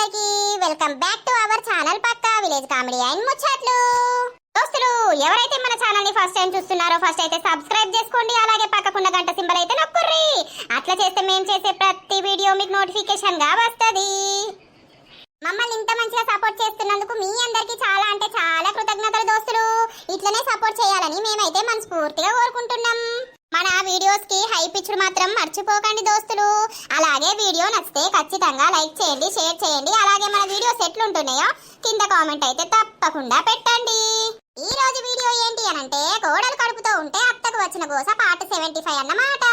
అందరికీ welcome back to our channel పక్కా village comedy and ముచ్చట్లు. దోస్తులు ఎవరైతే మన ఛానల్ ని ఫస్ట్ టైం చూస్తున్నారో ఫస్ట్ అయితే సబ్స్క్రైబ్ చేసుకోండి, అలాగే పక్కకున్న గంట సింబల్ అయితే నొక్కుర్రి. అట్లా చేస్తే మేము చేసే ప్రతి వీడియో మీకు నోటిఫికేషన్ గా వస్తది. మమ్మల్ని ఇంత మంచిగా సపోర్ట్ చేస్తున్నందుకు మీ అందరికీ చాలా అంటే చాలా కృతజ్ఞతలు దోస్తులు. ఇట్లనే సపోర్ట్ చేయాలని మేమైతే మనస్ఫూర్తిగా కోరుకుంటున్నాం. మన వీడియోస్ కి హైప్ ఇచ్చుడు మాత్రం మర్చిపోకండి దోస్తులు. అలాగే వీడియో నచ్చితే ఖచ్చితంగా లైక్ చేయండి, షేర్ చేయండి. అలాగే మన వీడియోస్ ఎట్లుంటున్నాయో కింద కామెంట్ అయితే తప్పకుండా పెట్టండి. ఈ రోజు వీడియో ఏంటి అనంటే కోడలు కడుపుతో ఉంటే అత్తకు వచ్చిన గోస పార్ట్ 75 అన్నమాట.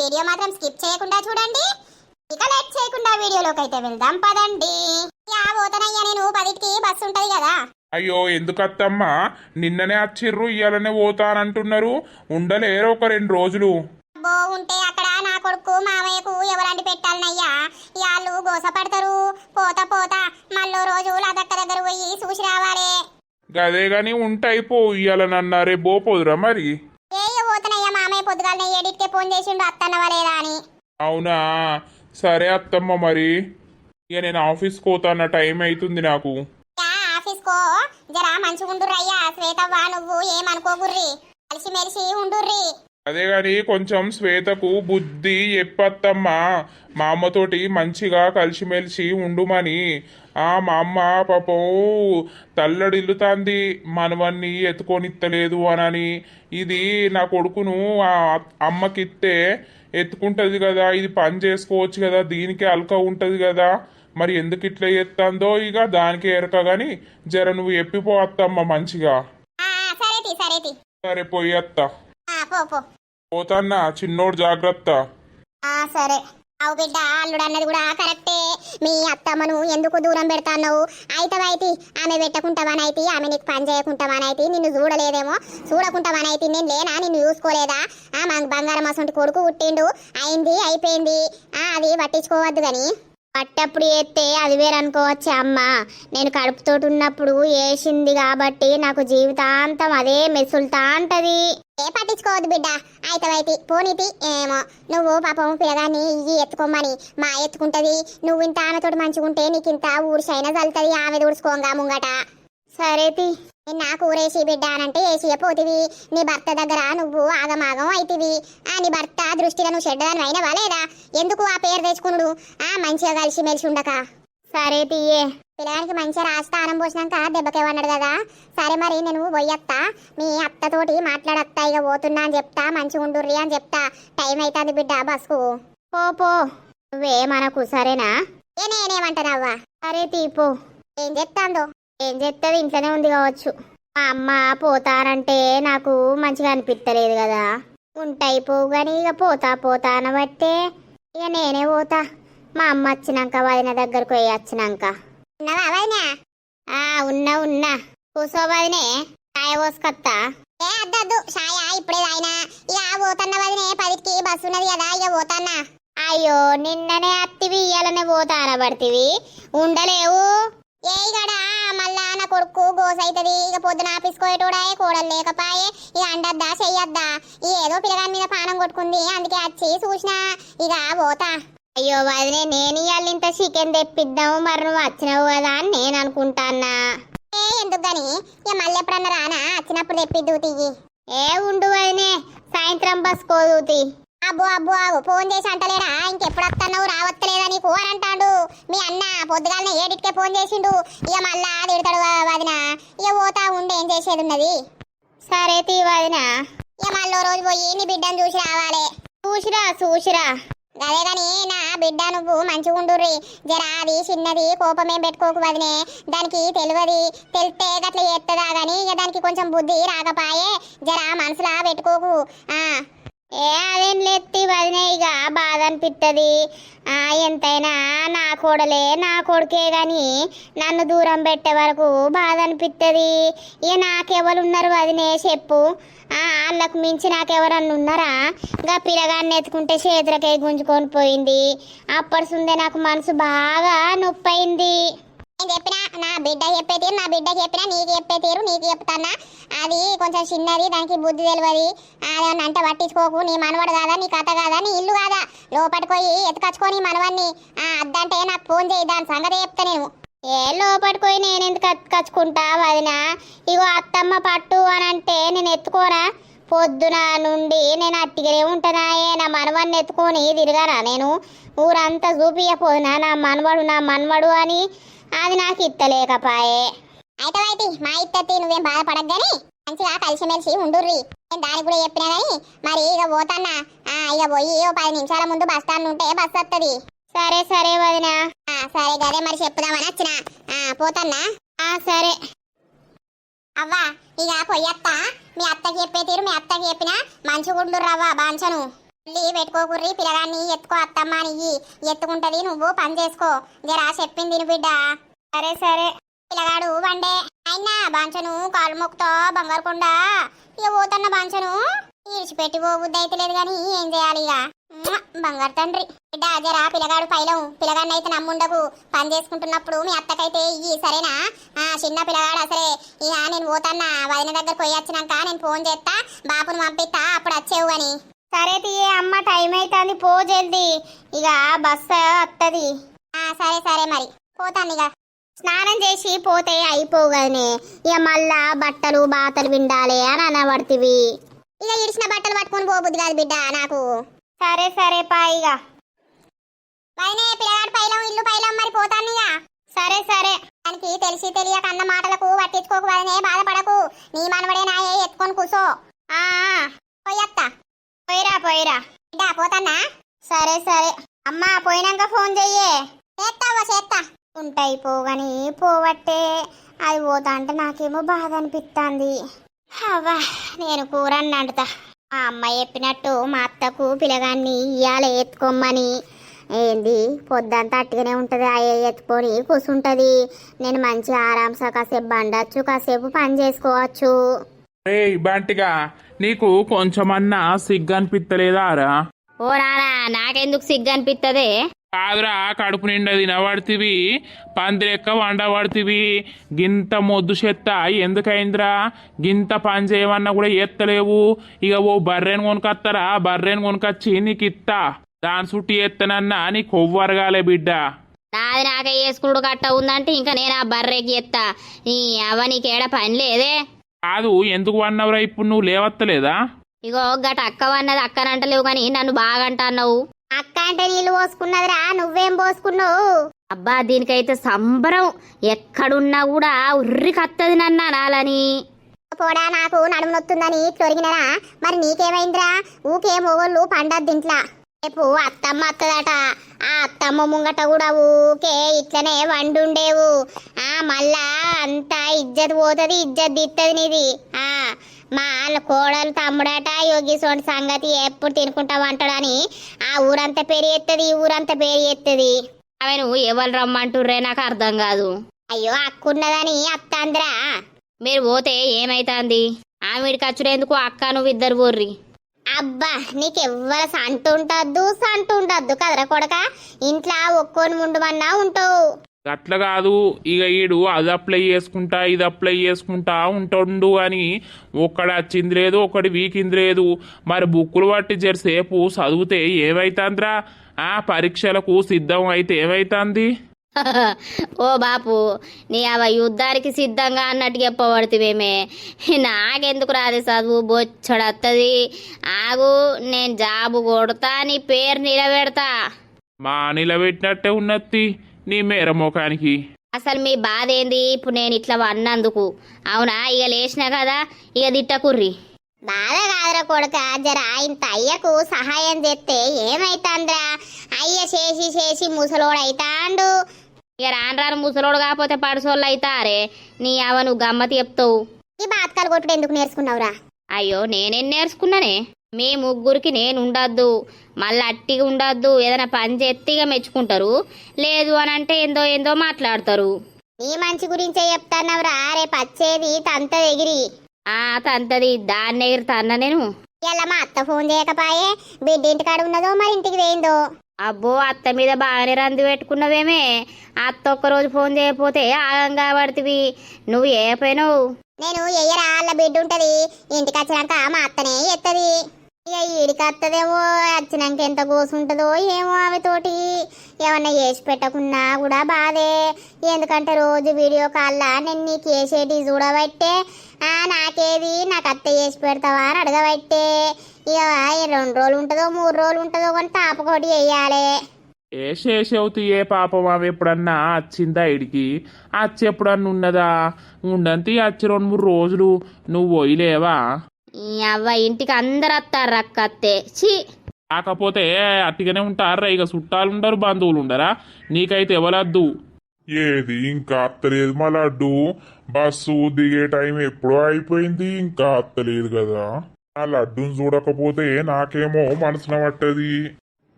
వీడియో మాత్రం స్కిప్ చేయకుండా చూడండి. ఇక లేట్ చేయకుండా వీడియోలోకి అయితే వెళ్దాం పదండి. పోతనయ్యా నేను 10కి బస్సు ఉంటది కదా. అయ్యో ఎందుకత్తమ్మా, నిన్ననే వచ్చిర్రు ఇయ్యాలనే పోతానంటున్నారు, ఉండలేరు ఒక 2 రోజులు. ఉంటే అక్కడ నా కొడుకు మామయ్యకు ఎవరండి పెట్టాలనయ్యా, వాళ్ళు గోసపడతారు. పోతా పోతా మళ్ళీ రోజు లదక్క దగ్గర పోయి చూసి రావాలి. గదే గాని ఉంటాయిపో ఇయ్యాలనన్నారే, పోదురా మరి. పోతనయ్యా మామయ్య పొద్దుగాలనే 7కే ఫోన్ చేసిండు అత్తన్నవా లేదా అని. అవునా, సరే అత్తమ్మ మరి. ఇక నేను ఆఫీస్కి పోతాన్న టైం అవుతుంది నాకు. ఆఫీస్కో జరా మంచిగా ఉండుర్రయ్యా. శ్వేతవ్వ నువ్వు ఏమనుకోగుర్రి, కలిసిమెలిసి ఉండుర్రి. అదే గాని కొంచెం శ్వేతకు బుద్ధి చెప్పత్తమ్మా, మా అమ్మతోటి మంచిగా కలిసిమెలిసి ఉండుమని. మా అమ్మ పాపం తల్లడిల్లుతాంది, మనవన్ని ఎత్తుకొనిత్తలేదు అనని. ఇది నా కొడుకును అమ్మకిస్తే ఎత్తుకుంటది కదా, ఇది పని చేసుకోవచ్చు కదా, దీనికి అల్క ఉంటది కదా, మరి ఎందుకు ఇట్లా చేస్తుందో ఇక దానికి ఎరక గాని జర నువ్వు ఎప్పిపోవత్తమ్మ మంచిగా. సరే పోయి అత్త. పోతాన్నా చిన్నోడు జాగ్రత్త. సరే అవు బిడ్డ, అల్లుడు అన్నది కూడా కరెక్టే. మీ అత్తమ్మను ఎందుకు దూరం పెడతావు? అయితే ఆమె పెట్టకుంటామనైతే, ఆమె నీకు పని చేయకుంటామనైతే, నిన్ను చూడలేదేమో, చూడకుంటామనైతే నేను లేనా, నిన్ను చూసుకోలేదా? మన బంగారం అసంటి కొడుకు పుట్టిండు, అయింది అయిపోయింది, అది పట్టించుకోవద్దు. గాని పట్టప్పుడు వేస్తే అది వేరనుకోవచ్చు అమ్మ. నేను కడుపుతోటి ఉన్నప్పుడు వేసింది కాబట్టి నాకు జీవితాంతం అదే మెసులుతా అంటది. పట్టించుకోవద్దు బిడ్డ, అయితే పోనీతి. ఏమో నువ్వు పాపం పిల్లగాన్ని ఇవి ఎత్తుకోమని మా ఎత్తుకుంటది. నువ్వు ఇంత ఆమెతోటి మంచిగుంటే నీకు ఇంత ఊరిసైనా చల్లుతుంది, ఆమె దుడుచుకోంగా ముంగట. సరేతి, నాకు ఊరేసి బిడ్డ అనంటే వేసి పోతివి. నీ భర్త దగ్గర నువ్వు ఆగమాగం అయితివి. నీ భర్త దృష్టిలో నువ్వు చెడ్డదాని అయినవా లేదా? ఎందుకు ఆ పేరు తెచ్చుకున్నాడు? మంచిగా కలిసి మెలిసి ఉండక. సరే తీయే, పిల్లగానికి మంచిగా రాస్తానం పోసినాక దెబ్బకేమన్నాడు కదా. సరే మరి నేను పోయత్తా, మీ అత్తతోటి మాట్లాడత్తా, ఇక పోతున్నా అని చెప్తా, మంచిగా ఉండుర్రి అని చెప్తా. టైం అవుతుంది బిడ్డ బస్కు. పో నువ్వేమనకు సరేనా? నేనేమంటానవ్వా? సరే తీపో. ఏం చెప్తాందో? ఏం చెప్తుంది, ఇంట్లోనే ఉంది కావచ్చు. మా అమ్మ పోతానంటే నాకు మంచిగా అనిపిస్తలేదు కదా. ఉంటాయిపోవు కానీ ఇక పోతా అనబట్టే ఇక నేనే పోతా. మా అమ్మ వచ్చినాక వదిన దగ్గరకు పోయి వచ్చినాక. ఉన్నావా వదినా? ఉన్నా కూసో వదినే, చాయ పోసుకొత్తా. అద్దద్దు చాయ ఇప్పుడే తాగినా. ఇక పోతన్న వదినే, 10కి బస్సు ఉన్నది కదా, ఇక పోతాన్నా. అయ్యో నిన్ననే అత్తివి ఇయ్యాలనే పోతా అనబడితివి, ఉండలేవు. ఏగడా మళ్ళా నా కొడుకు గోస అవుతుంది. ఇక పొద్దున ఆఫీస్కోయేటోడాయే, కోడలు లేకపాయే, ఇక అండద్దా చెయ్యొద్దా. ఏదో పిల్లగాని మీద పానం కొట్టుకుంది, అందుకే వచ్చి చూసినా, ఇక పోతా. అయ్యో వదినే, నేను ఇవాళ ఇంత చికెన్ తెప్పిద్దాము, మరి నువ్వు వచ్చినావు కదా అని నేను అనుకుంటానా. ఎందుకు గాని ఇక మళ్ళీ ఎప్పుడన్నా రానా, వచ్చినప్పుడు తెప్పిద్దు తియ్యి. ఉండు వదినే, సాయంత్రం బస్ కోదుతి. అబ్బో ఫోన్ చేసి అంటలేరా ఇంకెప్పుడు వస్తున్నావు, రావత్తలేదా నీకు అని అంటాడు మీ అన్న. పొద్దుగాలనే 7కే ఫోన్ చేసిండు, ఇక మళ్ళా తిడతాడు వదిన. ఇక పోతా ఉండి ఏం చేసేది ఉన్నది. సరే తీ వదిన, ఇక మళ్ళీ రోజు పోయి నీ బిడ్డను చూసి రావాలి. చూసిరా అదే గాని నా బిడ్డ నువ్వు మంచిగా ఉండుర్రి. జరా అది చిన్నది, కోపమేం పెట్టుకోకు వదినే. దానికి తెలిస్తే గట్ల చేస్తుందా గాని ఇక దానికి కొంచెం బుద్ధి రాకపాయే, జరా మనసులా పెట్టుకోకు. అదేం లేత్తి వదినే, ఇక బాధ అనిపిస్తుంది. ఎంతైనా నా కోడలే నా కొడుకే గాని నన్ను దూరం పెట్టే వరకు బాధ అనిపిస్తుంది. ఇక నాకెవరున్నారు వదినే చెప్పు? వాళ్ళకు మించి నాకెవరన్నా ఉన్నారా? ఇంకా పిల్లగాన్ని ఎత్తుకుంటే చేతులకే గుంజుకొని పోయింది. అప్పటి సుందే నాకు మనసు బాగా నొప్పి అయింది. నేను చెప్పినా నా బిడ్డ చెప్పే తీరు నా బిడ్డ చెప్పినా నీకు చెప్పే తీరు నీకు చెప్తానా. అది కొంచెం చిన్నది, దానికి బుద్ధి తెలియదు. అదేమన్నా అంటే పట్టించుకోకు. నీ మనవడు కాదా, నీ కథ కాదా, నీ ఇల్లు కాదా, లోపలికి పోయి ఎత్తుకచ్చుకొని మనవన్ని అద్దంటే నాకు ఫోన్ చేయి, దాని సంగతి చెప్తా నేను. ఏ లోపలికి పోయి నేను ఎందుకు ఎత్తుకచ్చుకుంటా వదినా? ఇగో అత్తమ్మ పట్టు అని అంటే నేను ఎత్తుకోనా? పొద్దున నుండి నేను అట్టిగనే ఉంటున్నాయే, నా మనవన్ని ఎత్తుకొని తిరగానా నేను? ఊరంతా చూపియపోదునా నా మనవడు అని? అది నాకు ఇత్తలేకపాయే. అయితే మా ఇత్తతి నువ్వేం బాధపడద్దని మంచిగా కలిసిమెలిసి ఉండుర్రి. నేను దానికి కూడా చెప్పినా కానీ మరి ఇక పోతాన్నా. ఇక పోయి 10 నిమిషాల ముందు బస్ స్టాండ్ ఉంటే బస్ వస్తుంది. సరే సరే వదినా. సరే గదే మరి చెప్పుదామని వచ్చిన. పోతాన్నా. సరే అవ్వా ఇక పొయ్యత్త. మీ అత్తకి చెప్పే తీరు మీ అత్తకి చెప్పినా మంచిగుండు రవ్వ బాంచను. మళ్ళీ పెట్టుకోకుర్రి, పిల్లగాన్ని ఎత్తుకో అత్తమ్మ అని ఎత్తుకుంటది, నువ్వు పని చేసుకో. జరా చెప్పింది నీ బిడ్డ. సరే సరే పిల్లగాడు వండే అయినా బాంచను కాలు మొక్కుతో బంగారుకుండా ఇక పోతన్న బాంచను. ఈడ్చిపెట్టి పోబుద్ది అయితే లేదు కానీ ఏం చేయాలి ఇక. బంగారు తండ్రి బిడ్డ జరా పిల్లగాడు పైలం. పిల్లగాడిని అయితే నమ్ముండకు, పని చేసుకుంటున్నప్పుడు మీ అత్తకైతే ఇయ్యి సరేనా? చిన్న పిల్లగాడు అసలే. ఇక నేను పోతన్నా, వదిన దగ్గర పోయి వచ్చినాక నేను ఫోన్ చేస్తా, బాపును పంపిస్తా, అప్పుడు వచ్చేవు అని. సరే తీయే అమ్మ, టైం అవుతుంది, పో జల్ది. ఇక బస్సు వస్తుంది. సరే సరే మరి పోతాను. ఇక స్నానం చేసి పోతే అయిపోవు కదనే, ఇక మళ్ళా బట్టలు బాతలు విండాలి అని అనబడుతుంది. ఇక ఇడిచిన బట్టలు పట్టుకొని పోబుద్ది కాదు బిడ్డ నాకు. సరే సరే పాయిగా పైనే పిల్లగాడు పైలం, ఇల్లు పైలం, మరి పోతాను ఇక. సరే సరే దానికి తెలిసి తెలియక అన్న మాటలకు పట్టించుకోకు వదనే, బాధపడకు. నీ మనవడే నాయే, ఎత్తుకొని కూసో. పోయత్తా. పోయిరా పోయిరా బిడ్డ పోతాన్నా. సరే సరే అమ్మా, పోయినాక ఫోన్ చెయ్యే. చేస్తావా చేస్తా. ఉంటాయి పోగని పోవట్టే, అది పోతా అంటే నాకేమో బాధ అనిపిస్తుంది. అవ్వా నేను కూర అన్నంటా. మా అమ్మ చెప్పినట్టు మా అత్తకు పిల్లగాన్ని ఇయ్యాల ఎత్తుకోమని. ఏంది పొద్దంతా అట్టుగానే ఉంటుంది, అయ్యే ఎత్తుకొని కూర్చుంటుంది. నేను మంచి ఆరాంసా కాసేపు బండచ్చు, కాసేపు పని చేసుకోవచ్చు. ఏయ్ బంటిగా, నీకు కొంచెమన్నా సిగ్గు అనిపిస్తలేదా రా? ఓ నానా, నాకెందుకు సిగ్గు అనిపిస్తుంది? కాదురా, కడుపు నిండా తినబడుతుంది, పందిరెక్క వండబడుతుంది. గింత మొద్దు చెత్త ఎందుకైందిరా? గింత పని చేయమన్నా కూడా ఎత్తలేవు. ఇక ఓ బర్రెను కొనుకొస్తారా, బర్రెను కొనుకొచ్చి నీకు ఇత్తా, దాని చుట్టూ ఎత్తనన్నా నీ కొవ్వరగాలే బిడ్డ. నాది నాకే వేసుకుడు కట్ట ఉందంటే ఇంకా నేను ఆ బర్రెకి ఎత్తా. నీ అవ్వ నీకేడ పని లేదే? కాదు, ఎందుకు అన్నవరా ఇప్పుడు నువ్వు లేవత్తలేదా? ఇగో గట అక్కవన్నది అక్కనంటలేవు కానీ నన్ను బాగా అంటున్నావు. అక్క అంటే నీళ్ళు పోసుకున్నదిరా, నువ్వేం పోసుకున్నావు? అబ్బా దీనికైతే సంబరం, ఎక్కడున్నా కూడా ఉర్రి కత్తది నన్ను అనాలని. పోడా, నాకు నడుము నొత్తుందని తొరిగినరా? మరి నీకేమైందిరా? ఊకే మొగోళ్ళు పండద్దింట్లా. రేపు అత్తమ్మ అత్తదట, ఆ అత్తమ్మ ముంగట కూడా ఊకే ఇట్లనే వండుండేవు. మళ్ళా అంతా ఇజ్జత్ పోతుంది, ఇజ్జత్ దిత్తది నీది. మా కోడలు తమ్ముడట యోగిసోంటి సంగతి ఎప్పుడు తినుకుంటావు అంటాడని ఆ ఊరంతా పేరు ఎత్తది, ఈ ఊరంతా పేరు ఎత్తది. ఆమె నువ్వు ఎవరు రమ్మంటుర్రే నాకు అర్థం కాదు. అయ్యో అక్కున్నదని అత్తాంద్రా. మీరు పోతే ఏమైతుంది? ఆమెడి ఖర్చులేందుకు అక్క నువ్వు ఇద్దరు పోర్రి. అబ్బా నీకెవ్వర సంటుండద్దు కదరా కొడక. ఇంట్లో ఒక్కోని ముండుమన్నా ఉంటావు. అట్లా కాదు, ఇక ఈడు అది అప్లై చేసుకుంటా ఇది అప్లై చేసుకుంటా ఉంటుండు అని ఒక్కడు వచ్చింది లేదు, ఒకటి వీకింది లేదు. మరి బుక్కులు పట్టి జరసేపు చదివితే ఏమైతుందిరా? పరీక్షలకు సిద్ధం అయితే ఏమైతుంది? ఓ బాపు, నీ అవ యుద్ధానికి సిద్ధంగా అన్నట్టు చెప్పబడుతువేమే. నాకెందుకు రాదు చదువు, బొచ్చడత్తది. ఆగు, నేను జాబు కొడతా, నీ పేరు నిలబెడతా. మా నిలబెట్టినట్టే ఉన్నత్తి నీ మేర ముఖానికి. అసలు మీ బాధ ఏంది ఇప్పుడు నేను ఇట్లా అన్నందుకు? అవునా, ఇక లేచినా కదా, ఇక తిట్టకుర్రి. బాధ కాదురా కొడక, జర ఇంత అయ్యకు సహాయం చేస్తే ఏమైతుందిరా? అయ్య చేసి చేసి ముసలోడైతాండు. ఇక రాను రాను ముసలోడు కాకపోతే పడుసోళ్ళు అవుతారే. నీ అవ నువ్వు గమ్మతి చెప్తావు. ఈ బాతకాలు కొట్టుడు ఎందుకు నేర్చుకున్నావురా? అయ్యో నేనేం నేర్చుకున్నానే? మీ ముగ్గురికి నేను ఉండద్దు, మళ్ళీ అట్టిగా ఉండద్దు. ఏదైనా పని చేత్తిగా మెచ్చుకుంటారు, లేదు అని అంటే ఏందో ఏందో మాట్లాడతారు. నీ మంచి గురించే చెప్తాన్నవరా. రేపు వచ్చేది తంత ఎగిరి. తంతది, దాన్ని ఎగిరితా అన్న నేను. ఇలా మా అత్త ఫోన్ చేయకపాయే, బిడ్డ ఇంటికాడ ఉన్నదో మరి ఇంటికి వేయిందో. అబ్బో అత్త మీద బాగానే రంది పెట్టుకున్నావేమే. అత్త ఒక్కరోజు ఫోన్ చేయకపోతే ఆగంగా పడుతుంది. నువ్వు ఏ పోయినావు? నేను ఎయ్యరా వాళ్ళ బిడ్డ ఉంటది, ఇంటికి వచ్చినాక మా అత్తనే ఎత్తది. ఇక ఈడికి వత్తదేమో, వచ్చినాక ఎంత కూసుంటుందో ఏమో ఆమెతోటి. ఏమన్నా చేసి పెట్టకున్నా కూడా బాధే. ఎందుకంటే రోజు వీడియో కాల్లా నేను నీకు వేసేటి చూడబట్టే, నాకేది నాకు అత్త చేసి పెడతావా అని అడగబట్టే. ఇక 2 రోజులు ఉంటుందో 3 రోజులు ఉంటుందో కానీ తాపకోటి వేయాలి. ఏ శేషవుతు ఏ పాపం అవి ఎప్పుడన్నా వచ్చిందా ఇడికి? వచ్చి ఎప్పుడన్నా ఉన్నదా? ఉండంతి వచ్చి 2-3 రోజులు నువ్వు పోయిలేవా? ఈ అవ్వ ఇంటికి అందరు వస్తారు అత్తే. ఛీ, కాకపోతే అట్టిగానే ఉంటారా? ఇక చుట్టాలు ఉండరు, బంధువులు ఉండరా? నీకైతే ఎవరద్దు. ఏది ఇంకా అత్తలేదు మా లడ్డు. బస్సు దిగే టైం ఎప్పుడో అయిపోయింది, ఇంకా అత్తలేదు కదా. ఆ లడ్డును చూడకపోతే నాకేమో మనసున పట్టది.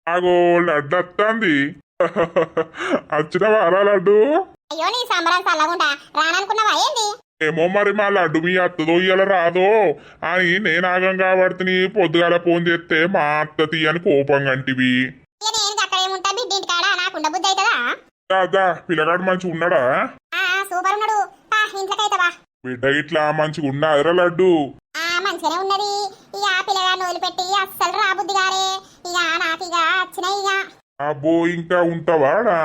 ఆగో లడ్డు వస్తుంది. వచ్చిన వారా లడ్డు? అయ్యో నీ సంబరం చల్లగుండా రాననుకున్నావా ఏంది? ఏమో మరి మా లడ్డు మీ అత్తదో ఇయ్యాల రాదో అని నేను ఆగం కాబట్టి పొద్దుగాల ఫోన్ చేస్తే మా అత్త తీయని కోపం కంటివి. ఇక నేను అక్కడ ఏముంటా బిడ్డ ఇంటికాడ, నాకుండ బుద్ధి అవుతుందా? దాదా పిల్లగాడు మంచి ఉన్నాడా? సూపర్ ఉన్నాడు. ఇంట్లోకైతవా? బిడ్డ ఇట్లా మంచిగా ఉన్నారా లడ్డు? మంచిగానే ఉన్నది. ఇక పిల్లగా నోలు పెట్టి అస్సలు రాబుద్ది గారే. ఇక నాకు ఇక వచ్చినాయి. ఇక అబ్బో ఇంకా ఉంటావాడా?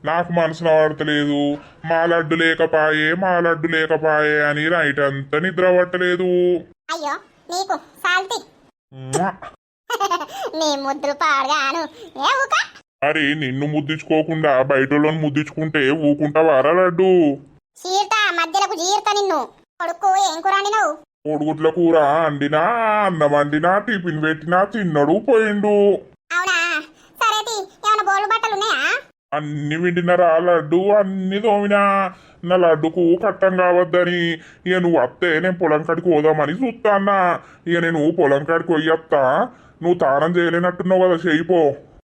నాకు మనసున పడతలేదు. మా లడ్డు లేకపాయే అని నైట్ అంతా నిద్ర పట్టలేదు. అయ్యో నీకు సాల్తి మ్వా. నీ ముద్దులు పాడుగాను. ఏ ఊక మరి నిన్ను ముద్దించుకోకుండా బయటలోని ముద్దించుకుంటే ఊకుంటావారా లడ్డు? చీర్తా మధ్యలకు చీర్తా నిన్ను. కొడుకు ఏం కూర వండినావు? కోడిగుడ్ల కూర అండినా, అన్నం వండినా, టిఫిన్ పెట్టినా తిన్నడు పోయిండు. అవునా? సరేది ఏమైనా బోళ్ళు బట్టలు ఉన్నాయా? అన్ని విండినరా లడ్డు, అన్ని తోమినా. నా లడ్డుకు కట్టం కావద్దని ఇక నువ్వు అత్తే నేను పొలం కాడికి పోదామని చూస్తా అన్నా. ఇక నేను పొలం కాడికి పోయత్తా. నువ్వు తానం చేయలేనట్టున్నావు కదా, చేయిపో.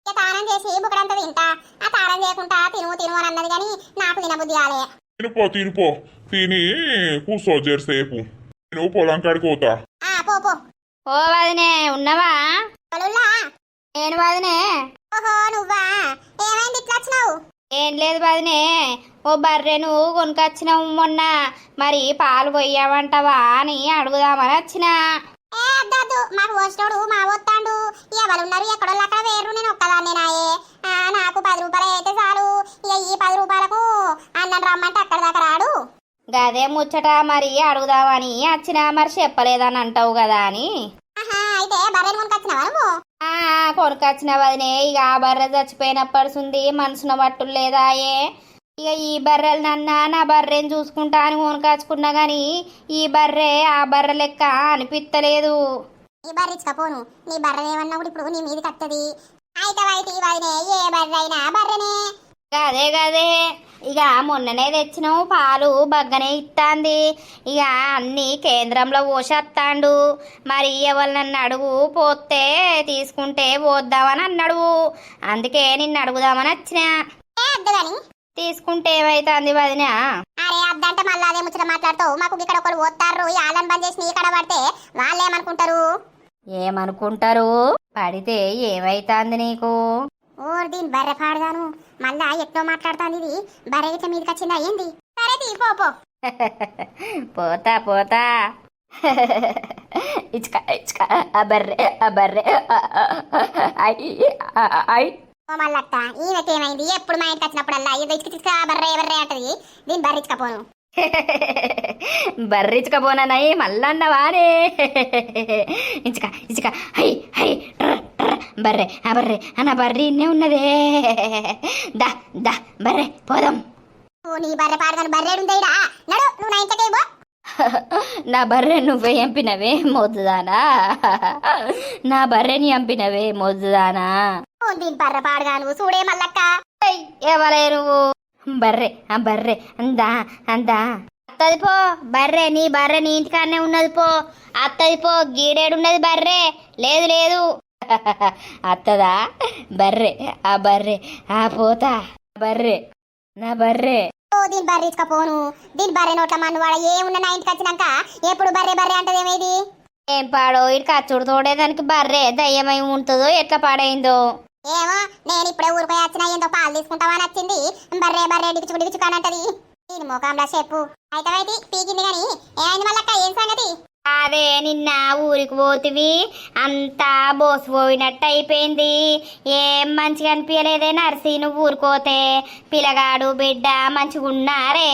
ఇక తానం చేసి బుక్కడంతా తింటా. ఆ తానం చేయకుండా తిను అని అన్నది కానీ నాకు తినబుద్ధి కాలే. తినిపో తిని కూర్చో జరసేపు. నేను పొలం కాడికి పోతా. పో ఓ వదినే ఉన్నవా? పొలంలా? నేను వదినే. ఓహో నువ్వా? ఏమైంది ఇట్లా వచ్చినావు? ఏం లేదు వదినే, ఓ బర్రెను కొనుకొచ్చినావు మొన్న. మరి పాలు పోయావంటవా అని అడుగుదామని వచ్చిన. అద్దద్దు, మాకు వచ్చినోడు మా వస్తాడు. ఎవరు ఉన్నారు ఎక్కడోళ్ళు అక్కడ వేరు, నేను ఒక్కదాన్ని నాయే. నాకు 10 రూపాయలు అయితే చాలు. ఇక ఈ 10 రూపాయలకు అన్నం రమ్మంటే అక్కడ దాకా రాడు. గదే ముచ్చట మరి అడుగుదామని వచ్చిన. మరి చెప్పలేదని అంటావు కదా అని. అయితే బర్రెని కొనుకొచ్చినావా నువ్వు? కొనుకొచ్చిన వదినే. ఇక ఆ బర్రె చచ్చిపోయినప్పటిసుంది మనసున పట్టులు లేదాయే. ఇక ఈ బర్రెలనన్నా నా బర్రెని చూసుకుంటా అని కొనుకొచ్చుకున్నా గాని ఈ బర్రె ఆ బర్రె లెక్క అనిపిత్తలేదు. ఈ బర్రె ఇచ్చకపోను. నీ బర్రె ఏమన్నా కూడా ఇప్పుడు నీ మీద కట్టది. అయితే వదినే, ఏ బర్రె అయినా బర్రెనే. గదే ఇక మొన్ననే తెచ్చినావు పాలు, బగ్గనే ఇస్తాంది. ఇక అన్ని కేంద్రంలో పోసేస్తాండు. మరి ఎవరినన్ను అడుగు, పోతే తీసుకుంటే పోద్దామని అన్నాడు. అందుకే నిన్ను అడుగుదామని వచ్చిన. అద్దగాని తీసుకుంటే ఏమైతుంది వదినా? అరే అద్దంటే మళ్ళీ అదే ముచ్చట మాట్లాడతావు. మాకు ఇక్కడ ఒకరు పోతారు, ఈ ఆళ్ళని బంద్ చేసి నీ కడ పడితే వాళ్ళు ఏమనుకుంటారు? ఏమనుకుంటారు? పడితే ఏమైతుంది నీకు? దీని బర్రె పాడుగాను మళ్ళా ఎట్లో మాట్లాడుతాను. ఇది బర్రె ఇట్లా మీదకి వచ్చిందా ఏంది? సరే తీ పో. పోతా ఇచ్చుక ఆ బర్రె మళ్ళత్త ఈయనకేమైంది? ఎప్పుడు మా ఇంటికి వచ్చినప్పుడల్లా ఏదో ఇచ్చుక బర్రె అంటది. దీన్ని బర్రెచ్చుకపోను. బర్రిచ్చుకపోనాయి మళ్ళన్నవానే. ఇచ్చుక హై బర్రె నా బర్రె ఇన్నే ఉన్నదే. దా బర్రె పోదాం. నీ బర్రె పాడగాను బర్రెడుందేడా? నడు నువ్వు నా ఇంటికి పో. నా బర్రె నువ్వే ఎంపినవే మొద్దుదానా? నా బర్రెని ఎంపినవే మొద్దుదానా? దీని బర్రె పాడగాను చూడే మల్లక్క. ఎవరే నువ్వు? బర్రె అందా అత్తది పో. బర్రె నీ ఇంటికాడనే ఉన్నది పో. అత్తది పో. గీడేడున్నది బర్రె? లేదు అత్తదా బర్రె? పోతా బర్రె నా బర్రె. దీని బర్రె ఇచ్చుకపోను. దీని బర్రె నోట్ల మన్నువాడ ఏమున్నా నా ఇంటికి వచ్చినాక ఎప్పుడు బర్రె అంటదేమేది? ఏం పాడో ఇటు కచ్చుడు తోడేదానికి బర్రె దయ్యమై ఉంటుందో ఎట్లా పాడైందో. ఏమో నేను ఇప్పుడే ఊరిపోయి వచ్చినా ఏందో పాలు తీసుకుంటావని వచ్చింది. బర్రే బర్రే డిగుచుకు డిగుచుకు అని అంటది. దీని ముఖంలో చెప్పు అయితే పీకింది గాని ఏమైంది మళ్ళక్క, ఏం సంగతి? అదే నిన్న ఊరికి పోతివి అంతా బోసిపోయినట్టు అయిపోయింది. ఏం మంచిగా అనిపించలేదే నర్సి, నువ్వు ఊరుకోతే. పిల్లగాడు బిడ్డ మంచిగా ఉన్నారే?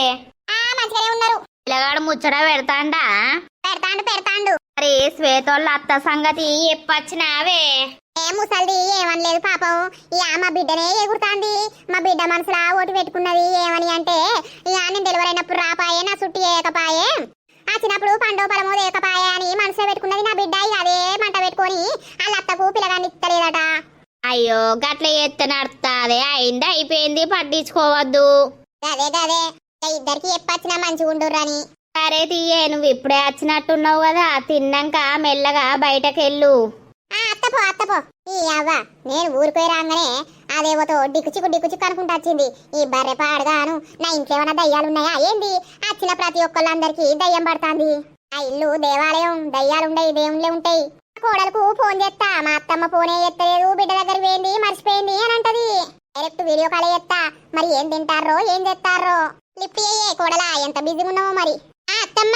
మంచిగానే ఉన్నారు. పిల్లగాడు ముచ్చట పెడతాండా? పెడతాండు. మరి శ్వేతోళ్ళ అత్త సంగతి ఎప్పొచ్చినావే? ఏ ముసల్ది ఏమనలేదు పాపం. ఇక మా బిడ్డనే ఎగురుతాంది. మా బిడ్డ మనసులా ఓటు పెట్టుకున్నది. ఏమని అంటే ఇక నేను డెలివరీ అయినప్పుడు రాపాయే, నా చుట్టి ఏకపాయే, వచ్చినప్పుడు పండో పరమో ఏకపాయే అని మనసులో పెట్టుకున్నది నా బిడ్డ. ఇక అదే మంట పెట్టుకొని వాళ్ళ అత్తకు పిల్లగాన్ని ఇస్తలేదట. అయ్యో గట్ల ఎత్తే నడుస్తాదే, అయింది అయిపోయింది, పట్టించుకోవద్దు. గదే ఇద్దరికి ఎప్పొచ్చినా మంచిగా ఉండుర్రని. సరే తీయే, నువ్వు ఇప్పుడే వచ్చినట్టున్నావు కదా, తిన్నాక మెల్లగా బయటకెళ్ళు. అత్తపో ఈ అవ్వ నేను ఊరిపోయి రాగానే అదేవతో డిక్కుచిక్కు అనుకుంటా వచ్చింది. ఈ బర్రె పాడుగాను నా ఇంట్లో ఏమైనా దయ్యాలున్నాయా ఏంది? వచ్చిన ప్రతి ఒక్కళ్ళందరికీ దయ్యం పడుతుంది. ఆ ఇల్లు దేవాలయం, దయ్యాలుండయి, దేవుళ్ళే ఉంటాయి. కోడలకు ఫోన్ చేస్తా, మా అత్తమ్మ ఫోనే ఎత్తలేదు, బిడ్డ దగ్గర పోయింది మర్చిపోయింది అని అంటది. డైరెక్ట్ వీడియో కాల్ చేస్తా, మరి ఏం తింటారో ఏం చేస్తారో. లిఫ్ట్ అయ్యే కోడలా, ఎంత బిజీగా ఉన్నావో మరి. అత్తమ్మ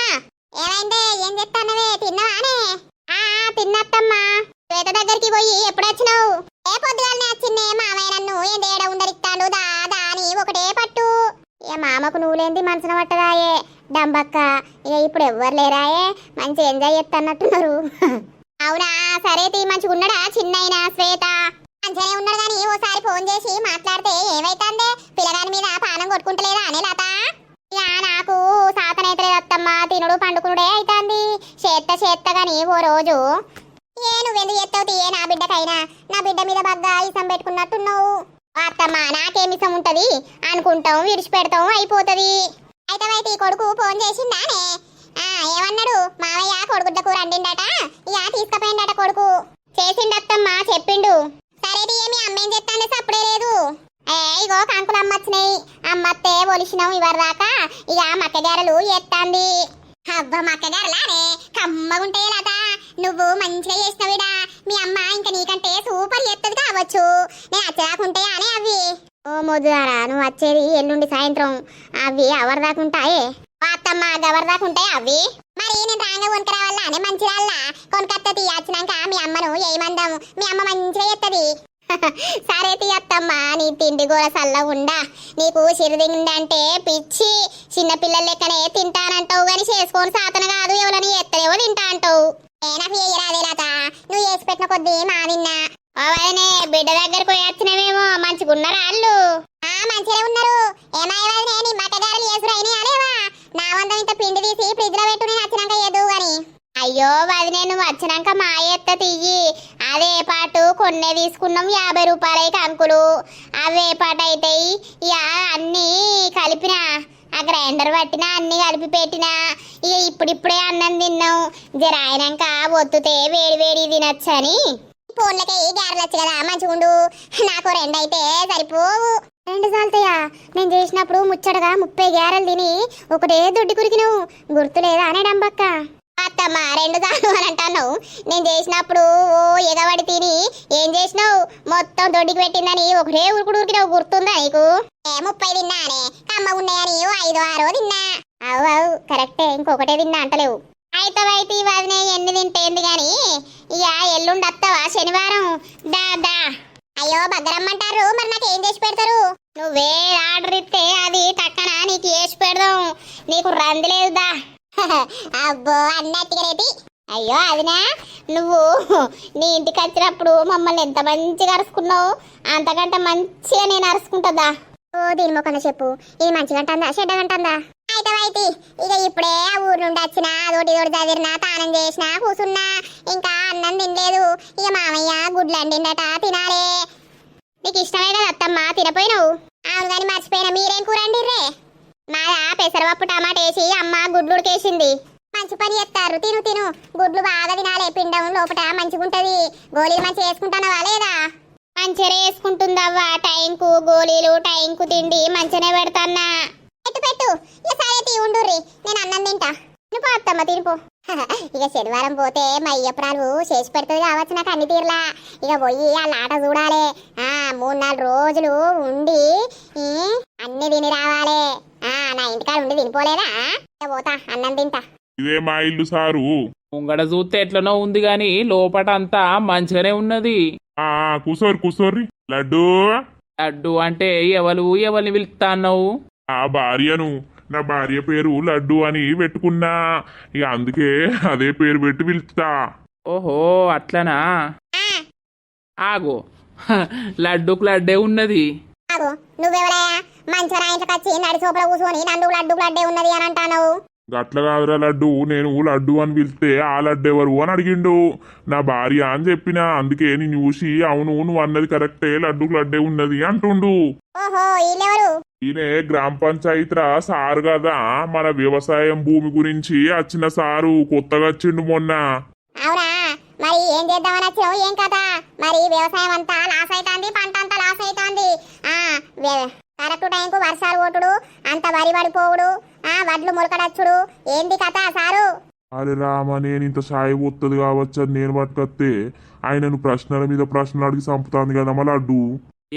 ఏమైందే, ఏం చేస్తానవే, తిన్నావానే? తిన్నత్తమ్మా. శ్వేత దగ్గరికి పోయి ఎప్పుడు వచ్చినావు? ఏ పొద్దుగాలనే వచ్చిందే. మామయ్య నన్ను ఏం తేడా ఉండరిస్తాడు దాదా అని ఒకటే పట్టు. ఇక మామకు నువ్వులేంది మనసున పట్టదాయే డంబక్క. ఇక ఇప్పుడు ఎవ్వరు లేరాయే, మంచి ఎంజాయ్ చేస్తున్నట్టున్నారు. అవునా, సరే తీ. మంచిగా ఉన్నాడా చిన్నైనా శ్వేత? మంచిగానే ఉన్నాడు కానీ ఓసారి ఫోన్ చేసి మాట్లాడితే ఏమైతుందే? పిల్లగాని మీద పానం కొట్టుకుంటలేదా అనే లత? ఇక నాకు సాతనైతలేదు అత్తమ్మ, తినుడు పండుకునుడే అవుతుంది. చేత్త గాని ఓ రోజు నువ్వెందుకు చేస్తావు తీయే నా బిడ్డకైనా? నా బిడ్డ మీద బాగా ఇసం పెట్టుకున్నట్టున్నావు. అత్తమ్మ నాకేమిసం ఉంటది అనుకుంటాం, విడిచిపెడతాం, అయిపోతుంది. అయితే ఈ కొడుకు ఫోన్ చేసిందానే? ఏమన్నాడు మావయ్య? కొడుకుడ్డకు రండిండట, ఇక తీసుకుపోయిండట కొడుకు. చేసిండత్తమ్మ, చెప్పిండు. సరే ఏమి అమ్మేం చెప్తాంది? సప్పుడే లేదు. ఇగో కంకులు అమ్మొచ్చినాయి, అమ్మత్తే ఒలిసినాం ఇవరి దాకా. ఇక మక్కగారలు ఎత్తాంది. అబ్బా మక్కగారలానే కమ్మగుంటాయి లత. నువ్వు మంచిగా చేసినవిడా. మీ అమ్మ ఇంకా నీకంటే సూపర్ చేస్తుంది కావచ్చు. నేను వచ్చేదాకుంటాయా అనే అవి? ఓ మొద్దుదారా, నువ్వు వచ్చేది ఎల్లుండి సాయంత్రం. అవి ఎవరి దాకుంటాయే? అత్తమ్మ గవరి దాకుంటాయి అవి. మరి నేను రాంగ కొనుకరావాలా అనే మంచిదాల్లా కొనుకత్త తీయచ్చినాక మీ అమ్మను ఏమందాము, మీ అమ్మ మంచిగా చేస్తుంది. సరే తీయత్తమ్మా, నీ తిండి గోర సల్ల ఉండా. నీకు సిరిదిండంటే పిచ్చి. చిన్నపిల్లల లెక్కనే తింటానంటావు గాని చేసుకొని సాతన కాదు, ఎవరని ఎత్తలేవో తింటా అంటావు. నాకు ఏరాదే లత, నువ్వు వేసి పెట్టిన కొద్దీ మా నిన్నా. అవనే బిడ్డ దగ్గరకు పోయి వచ్చినవేమో, మంచిగా ఉన్నారా వాళ్ళు? మంచిగా ఉన్నారు. ఏమాయవాదినే నీ మక్కగారలు వేసురైనా అనేవా? నా వందం ఇంత పిండి తీసి ఫ్రిడ్జ్ లో పెట్టు, నేను వచ్చినాక ఎదువు గాని. అయ్యో వదినే, నువ్వు వచ్చినాక మా ఎత్త తీయి. అదే పాటు కొన్నే తీసుకున్నాం 50 రూపాయలకి అంకులు. అవే పాటు అవుతాయి. ఇక అన్నీ కలిపినా, ఆ గ్రైండర్ పట్టినా, అన్ని కలిపి పెట్టినా. ఇక ఇప్పుడిప్పుడే అన్నం తిన్నాం. జర అయినాక ఒత్తుతే వేడి వేడి తినచ్చని ఫోన్లకి గ్యారెలు వచ్చు కదా, మంచిగా ఉండు. నాకు 2 అయితే సరిపోవు. 2 చాలుతాయా? నేను చేసినప్పుడు ముచ్చటగా 30 గ్యారెలు తిని ఒకటే దొడ్డి కురికినావు, గుర్తులేదా అనే డంబక్క? అత్తమ్మ 2 చాలు అని అంటున్నావు. నేను చేసినప్పుడు ఓ ఎగబడి తిని ఏం చేసినావు? మొత్తం దొడ్డికి పెట్టిందని ఒకటే ఉరికినావు, గుర్తుందా నీకు? 30 తిన్నానే, కమ్మ ఉన్నాయని 5, 6 తిన్నా. అవు కరెక్టే, ఇంకొకటే తిన్నా అంటలేవు. అయితే వదినే ఎన్ని తింటేంది గాని ఇక ఎల్లుండి వస్తావా శనివారం? దా. అయ్యో బగ్గరమ్మంటారు, మరి నాకు ఏం చేసి పెడతారు? నువ్వే ఆర్డర్ ఇస్తే అది టక్కన నీకు చేసి పెడదాం. నీకు రంది లేదు దా. అబ్బో అన్నట్టుగా రేటి. అయ్యో అదినా, నువ్వు నీ ఇంటికి వచ్చినప్పుడు మమ్మల్ని ఎంత మంచిగా అరుచుకున్నావు, అంతకంటే మంచిగా నేను అరుచుకుంటుందా? ఓ దీని మొక్కన చెప్పు, ఇది మంచిగా అంటుందా చెడ్డగంటుందా? అయితే ఇక ఇప్పుడే ఊరు నుండి వచ్చిన అదోటి చదివినా, తానం చేసినా, కూసున్నా, ఇంకా అన్నం తినలేదు. ఇక మామయ్య గుడ్లు అండిండట, తినాలే. నీకు ఇష్టమే కదా అత్తమ్మ, తినపోయినావు? అవును కానీ మర్చిపోయినా, మీరేం కూర అండిర్రే? మాదా పెసరపప్పు టమాటా వేసి అమ్మ గుడ్లు ఉడికేసింది. మంచి పని చేస్తారు, తిను. గుడ్లు బాగా తినాలి, పిండం లోపట మంచిగుంటది. గోళీలు మంచిగా వేసుకుంటానవా లేదా? మంచిగా వేసుకుంటుందవ్వా, టైంకు గోళీలు, టైంకు తిండి మంచిగానే పెడతాన్నా. పెట్టు ఇక సరే ఉండుర్రి, నేను అన్నం తింటా. తినిపో అత్తమ్మ, తినిపో. ఇక శనివారం పోతే మా అయ్యప్పరాలు చేసి పెడుతుంది కావచ్చు నాకు అన్ని తీర్లా. ఇక పోయి ఆ లాట చూడాలి. 3-4 రోజులు ఉండి ఈ, అన్ని తిని రావాలి. నా ఇంటికాడ ఉండి తినిపోలేదా? ఇక పోతా, అన్నం తింటా. ఇదే మా ఇల్లు సారు. ముంగడ చూస్తే ఎట్లనో ఉంది గాని లోపట అంతా మంచిగానే ఉన్నది. కూసోరి లడ్డు. లడ్డు అంటే ఎవరిని పిలుస్తాన్నావు? ఆ భార్యను, నా భార్య పేరు లడ్డు అని పెట్టుకున్నా. ఇక అందుకే అదే పేరు పెట్టి పిలుస్తా. ఓహో అట్లనా. ఆగో లడ్డుకు లడ్డే ఉన్నది. ఆగు, నువ్వెవరయ్యా? మంచిగా ఇంటికి వచ్చి నడి సోపల కూర్చొని నన్ను లడ్డే ఉన్నది అని అంటావు. గట్ల కాదురా లడ్డు, నేను లడ్డు అని పిలిస్తే ఆ లడ్డు ఎవరు అని అడిగిండు. నా భార్య అని చెప్పిన, అందుకే నేను చూసి అవును నువ్వు అన్నది కరెక్టే, లడ్డుకు లడ్డే ఉన్నది అంటుండు. ఓహో, వీళ్ళెవరు? ఈయనే గ్రామ పంచాయతీరా సారు కదా, మన వ్యవసాయం భూమి గురించి వచ్చిన సారు, కొత్తగా వచ్చిండు మొన్న. అవునా? మరి ఏం చేద్దామని వచ్చావు? ఏం కదా? మరి వ్యవసాయం అంతా లాస్ అవుతుంది, పంట అంతా లాస్ అవుతుంది. కరెక్ట్ టైంకు వర్షాలు కొట్టుడు, అంత వరి పడిపోవుడు, వడ్లు మొలకడచ్చుడు, ఏంది కథ సారు? అరే రామ, నేను ఇంత సాయి పోతుంది కావచ్చు అని నేను పట్టుకొస్తే ఆయనను ప్రశ్నల మీద ప్రశ్నలు అడిగి చంపుతాంది కదా మా లడ్డు.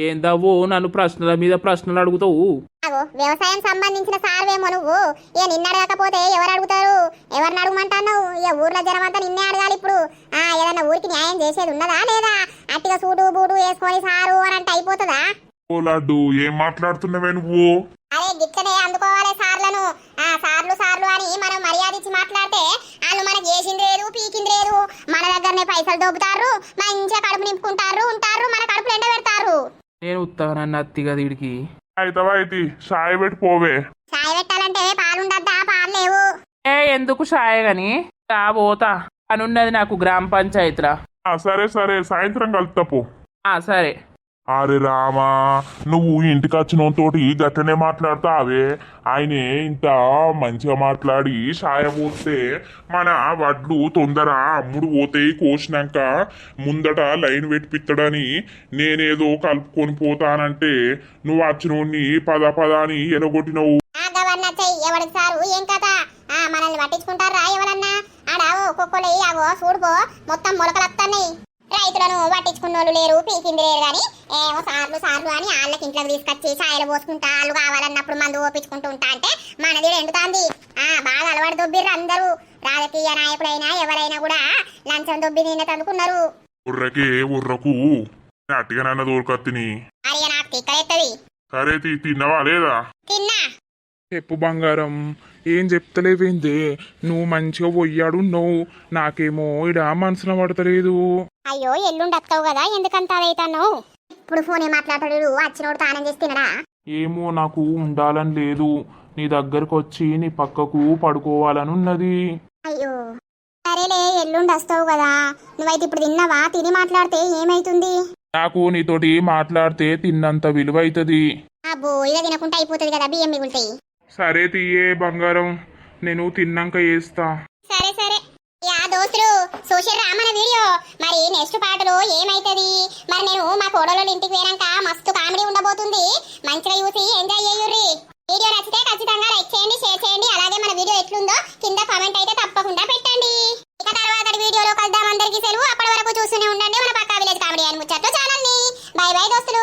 ఏందవ్వు నన్ను ప్రశ్నల మీద ప్రశ్నలు అడుగుతావు? వ్యవసాయం సంబంధించిన సార్వేమో నువ్వు. ఇక నిన్ను అడగకపోతే ఎవరు అడుగుతారు? ఎవరిని అడగమంటున్నావు? ఇక ఊర్లో జనం అంతా నిన్నే అడగాలి ఇప్పుడు. ఏదన్నా ఊరికి న్యాయం చేసేది ఉన్నదా లేదా? అట్టిగా సూటు బూటు వేసుకొని సారు అని అంటే అయిపోతుందా? ఓ లడ్డు, ఏం మాట్లాడుతున్నావే నువ్వు? అదే గిట్లనే అందుకోవాలి సార్లను. సార్లు అని మనం మర్యాద ఇచ్చి మాట్లాడితే వాళ్ళు మనకి చేసింది లేదు, పీకింది లేదు, మన దగ్గరనే పైసలు దొబ్బుతారు, మంచిగా కడుపు నింపుకుంటారు, ఉంటారు, మన కడుపులు ఎండ పెడతారు. నేను ఉత్తానన్న అత్తిగా వీడికి. అయితే సాయి పెట్టి పోవే. చాయ్ పెట్టాలంటే పాలుండద్దా? పాలు లేవు. ఎందుకు షాయ గాని పోతా, అనున్నది నాకు గ్రామ పంచాయతీరా. సరే సాయంత్రం కలుపుతా పో. సరే. అరే రామా, నువ్వు ఇంటికి వచ్చిన తోటి గట్టనే మాట్లాడతావే. ఆయనే ఇంత మంచిగా మాట్లాడి సాయం పోతే మన వడ్లు తొందర అమ్ముడు పోతాయి, కోసినాక ముందట లైన్ పెట్టిపిత్తడని నేనేదో కలుపుకొని పోతానంటే నువ్వు వచ్చినోడిని పద అని ఎలగొట్టినవు. ఎవరికి సారు? ఏం కథ? మనల్ని పట్టించుకుంటారా ఎవరన్నా? ఆడావో ఒక్కొక్కరు అవో చూడుకో, మొత్తం మొలకలొస్తున్నాయి. రైతులను పట్టించుకున్న వాళ్ళు లేరు, పీకింది లేరు, కానీ ఏమో సార్లు అని వాళ్ళకి ఇంట్లోకి తీసుకొచ్చి సాయలు పోసుకుంటా, వాళ్ళు కావాలన్నప్పుడు మందు ఓపించుకుంటూ ఉంటా అంటే మనది ఎండుతాంది. బాగా అలవాటు దొబ్బిర్రు అందరూ. రాజకీయ నాయకులైనా ఎవరైనా కూడా లంచం దొబ్బి నిన్న తందుకున్నారు. ఉర్రకు అట్టిగానన్న దూరకత్తిని. అరే నాకు తిక్కలెత్తది. సరే తిన్నావా లేదా? తిన్నా. చెప్పు బంగారం, ఏం చెప్తలేవేందే? నువ్వు మంచిగా పోయాడు నువ్వు, నాకేమో ఇడ మనసున పడతలేదు. అయ్యో, ఎల్లుండి వస్తావు కదా, ఎందుకంత అవుతాను? ఇప్పుడు ఫోన్ మాట్లాడతాడు, వచ్చినోడు తానం చేసి తినడా? ఏమో, నాకు ఉండాలని లేదు. నీ దగ్గరకు వచ్చి నీ పక్కకు పడుకోవాలని ఉన్నది. అయ్యో సరేలే, ఎల్లుండి వస్తావు కదా. నువ్వైతే ఇప్పుడు తిన్నావా? తిని మాట్లాడితే ఏమైతుంది? నాకు నీతోటి మాట్లాడితే తిన్నంత విలువ అవుతుంది. అబ్బో, ఇక తినకుండా అయిపోతుంది కదా, బియ్యం మిగులుతాయి. సరే తీయే బంగారం, నేను తిన్నాక చేస్తా. సరే యా దోస్తులు, చూసిర్రా మన వీడియో? మరి నెక్స్ట్ పాటలో ఏమైతుంది? మరి నేను మా కోడలోళ్ళ ఇంటికి పోయాక మస్తు కామెడీ ఉండబోతుంది. మంచిగా చూసి ఎంజాయ్ చేయుర్రి. వీడియో నచ్చితే ఖచ్చితంగా లైక్ చేయండి, షేర్ చేయండి. అలాగే మన వీడియో ఎట్లుందో కింద కామెంట్ అయితే తప్పకుండా పెట్టండి. ఇక తర్వాత వీడియోలో కలుద్దాం. అందరికీ సెలవు. అప్పటి వరకు చూస్తూనే ఉండండి మన పక్కా విలేజ్ కామెడీ అని ముచ్చట్లు ఛానల్ ని. బై బై దోస్తులు.